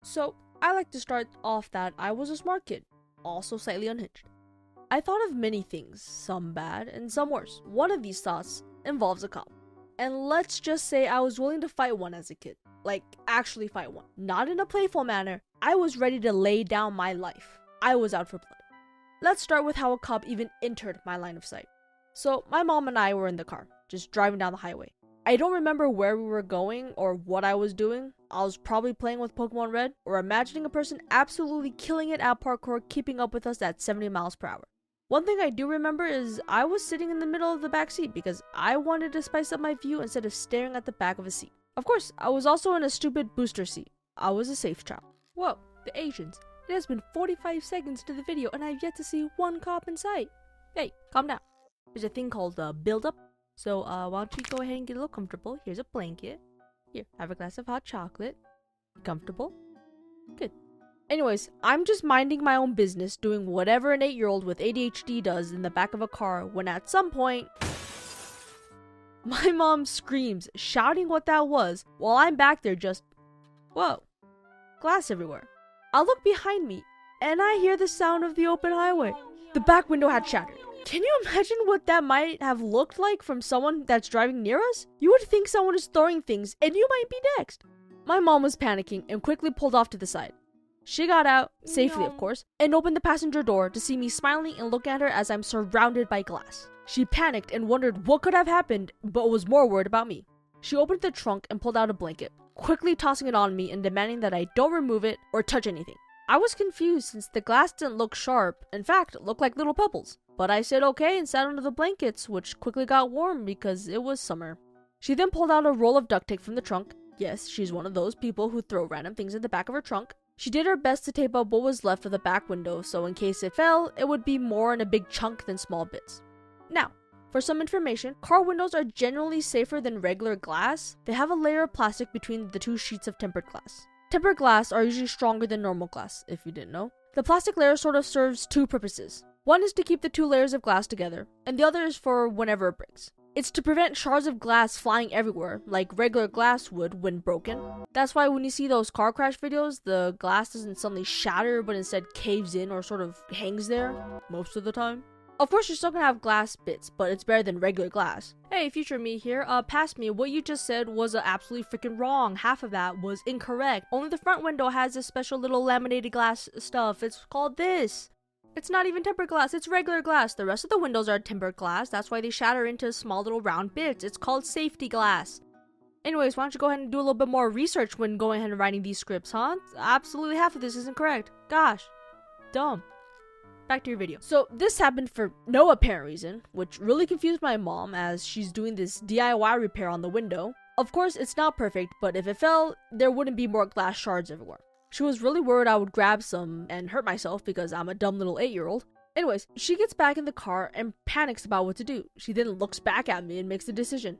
So, I like to start off that I was a smart kid, also slightly unhinged. I thought of many things, some bad and some worse. One of these thoughts involves a cop. And let's just say I was willing to fight one as a kid. Like, actually fight one. Not in a playful manner. I was ready to lay down my life. I was out for blood. Let's start with how a cop even entered my line of sight. So, my mom and I were in the car, just driving down the highway. I don't remember where we were going or what I was doing. I was probably playing with Pokemon Red or imagining a person absolutely killing it at parkour keeping up with us at 70 miles per hour. One thing I do remember is I was sitting in the middle of the back seat because I wanted to spice up my view instead of staring at the back of a seat. Of course, I was also in a stupid booster seat. I was a safe child. Whoa, the Asians. It has been 45 seconds to the video and I've yet to see one cop in sight. Hey, calm down. There's a thing called build-up. So, why don't you go ahead and get a little comfortable. Here's a blanket. Here, have a glass of hot chocolate. Comfortable? Good. Anyways, I'm just minding my own business, doing whatever an 8-year-old with ADHD does in the back of a car, when at some point, my mom screams, shouting what that was, while I'm back there just, whoa, glass everywhere. I look behind me, and I hear the sound of the open highway. The back window had shattered. Can you imagine what that might have looked like from someone that's driving near us? You would think someone is throwing things, and you might be next. My mom was panicking and quickly pulled off to the side. She got out, safely of course, and opened the passenger door to see me smiling and look at her as I'm surrounded by glass. She panicked and wondered what could have happened, but was more worried about me. She opened the trunk and pulled out a blanket, quickly tossing it on me and demanding that I don't remove it or touch anything. I was confused since the glass didn't look sharp, in fact, it looked like little pebbles. But I said okay and sat under the blankets, which quickly got warm because it was summer. She then pulled out a roll of duct tape from the trunk. Yes, she's one of those people who throw random things in the back of her trunk. She did her best to tape up what was left of the back window, so in case it fell, it would be more in a big chunk than small bits. Now, for some information, car windows are generally safer than regular glass. They have a layer of plastic between the two sheets of tempered glass. Tempered glass are usually stronger than normal glass, if you didn't know. The plastic layer sort of serves two purposes. One is to keep the two layers of glass together, and the other is for whenever it breaks. It's to prevent shards of glass flying everywhere, like regular glass would when broken. That's why when you see those car crash videos, the glass doesn't suddenly shatter, but instead caves in or sort of hangs there, most of the time. Of course, you're still gonna have glass bits, but it's better than regular glass. Hey, future me here, past me, what you just said was absolutely freaking wrong. Half of that was incorrect. Only the front window has this special little laminated glass stuff. It's called this. It's not even tempered glass, it's regular glass. The rest of the windows are tempered glass, that's why they shatter into small little round bits. It's called safety glass. Anyways, why don't you go ahead and do a little bit more research when going ahead and writing these scripts, huh? Absolutely half of this isn't correct. Gosh, dumb. Back to your video. So this happened for no apparent reason, which really confused my mom as she's doing this DIY repair on the window. Of course, it's not perfect, but if it fell, there wouldn't be more glass shards everywhere. She was really worried I would grab some and hurt myself because I'm a dumb little 8-year-old. Anyways, she gets back in the car and panics about what to do. She then looks back at me and makes the decision.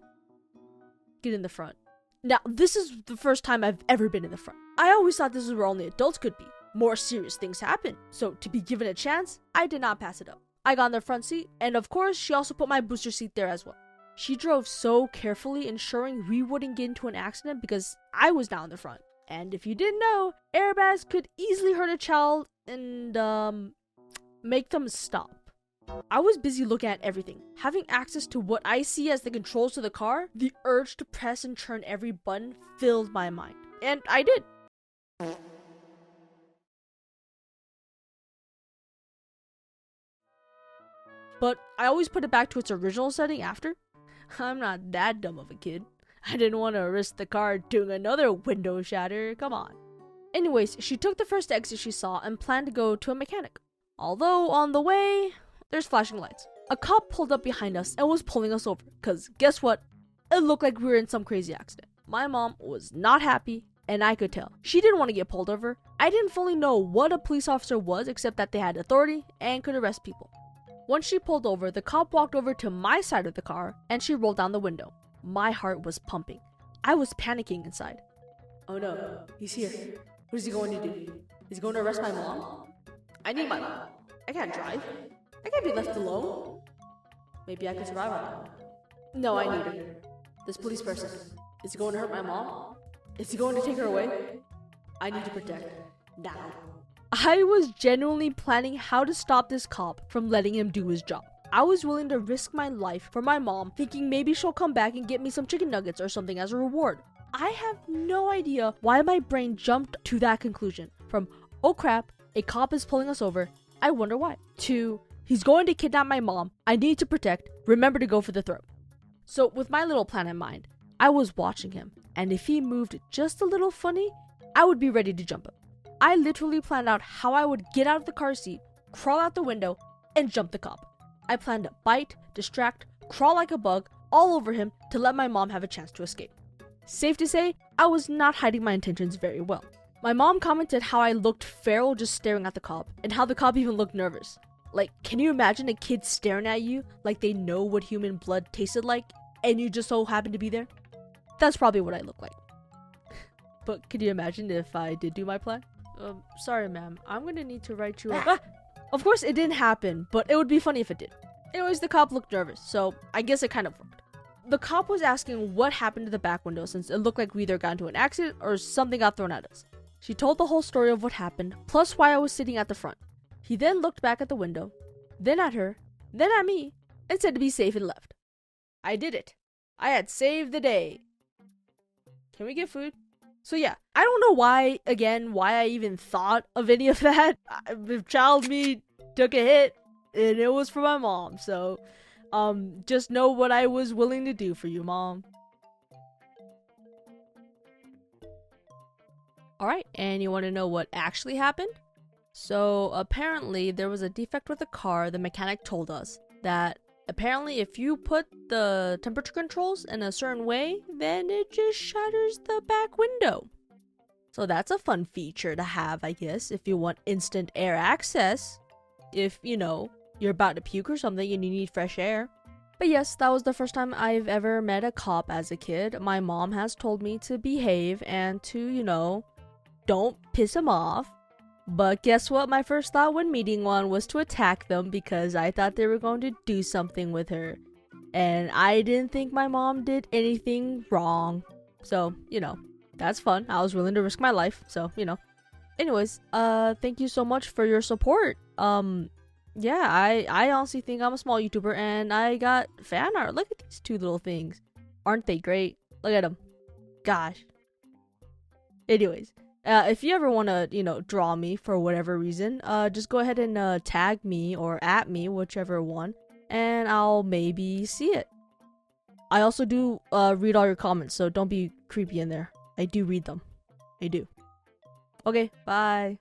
Get in the front. Now, this is the first time I've ever been in the front. I always thought this is where only adults could be. More serious things happen. So to be given a chance, I did not pass it up. I got in the front seat, and of course, she also put my booster seat there as well. She drove so carefully, ensuring we wouldn't get into an accident because I was down the front. And if you didn't know, airbags could easily hurt a child and, make them stop. I was busy looking at everything. Having access to what I see as the controls to the car, the urge to press and turn every button filled my mind. And I did. But I always put it back to its original setting after. I'm not that dumb of a kid. I didn't want to risk the car doing another window shatter, come on. Anyways, she took the first exit she saw and planned to go to a mechanic. Although, on the way, there's flashing lights. A cop pulled up behind us and was pulling us over, cause guess what? It looked like we were in some crazy accident. My mom was not happy, and I could tell. She didn't want to get pulled over. I didn't fully know what a police officer was, except that they had authority and could arrest people. Once she pulled over, the cop walked over to my side of the car, and she rolled down the window. My heart was pumping. I was panicking inside. Oh no, he's here. What is he going to do? Is he going to arrest my mom? I need my mom. I can't drive. I can't be left alone. Maybe I can survive on that. No, I need her. This police person. Is he going to hurt my mom? Is he going to take her away? I need to protect now. I was genuinely planning how to stop this cop from letting him do his job. I was willing to risk my life for my mom, thinking maybe she'll come back and get me some chicken nuggets or something as a reward. I have no idea why my brain jumped to that conclusion. From, oh crap, a cop is pulling us over, I wonder why, to, he's going to kidnap my mom, I need to protect, remember to go for the throat. So with my little plan in mind, I was watching him, and if he moved just a little funny, I would be ready to jump him. I literally planned out how I would get out of the car seat, crawl out the window, and jump the cop. I planned to bite, distract, crawl like a bug all over him to let my mom have a chance to escape. Safe to say, I was not hiding my intentions very well. My mom commented how I looked feral just staring at the cop, and how the cop even looked nervous. Like, can you imagine a kid staring at you like they know what human blood tasted like, and you just so happen to be there? That's probably what I look like. But can you imagine if I did do my plan? Sorry ma'am, I'm gonna need to write you a... Of course it didn't happen, but it would be funny if it did. Anyways, the cop looked nervous, so I guess it kind of worked. The cop was asking what happened to the back window since it looked like we either got into an accident or something got thrown at us. She told the whole story of what happened, plus why I was sitting at the front. He then looked back at the window, then at her, then at me, and said to be safe and left. I did it. I had saved the day. Can we get food? So yeah, I don't know why I even thought of any of that. Child me took a hit, and it was for my mom, so just know what I was willing to do for you, Mom. Alright, and you want to know what actually happened? So apparently there was a defect with the car. The mechanic told us that apparently if you put the temperature controls in a certain way, then it just shatters the back window. So that's a fun feature to have, I guess, if you want instant air access. If, you know, you're about to puke or something and you need fresh air. But yes, that was the first time I've ever met a cop as a kid. My mom has told me to behave and to, you know, don't piss him off. But guess what? My first thought when meeting one was to attack them because I thought they were going to do something with her. And I didn't think my mom did anything wrong. So, you know, that's fun. I was willing to risk my life. So, you know. Anyways, thank you so much for your support. Yeah, I honestly think I'm a small YouTuber and I got fan art. Look at these two little things. Aren't they great? Look at them. Gosh. Anyways. If you ever want to, you know, draw me for whatever reason, just go ahead and tag me or at me, whichever one, and I'll maybe see it. I also do read all your comments, so don't be creepy in there. I do read them. I do. Okay, bye.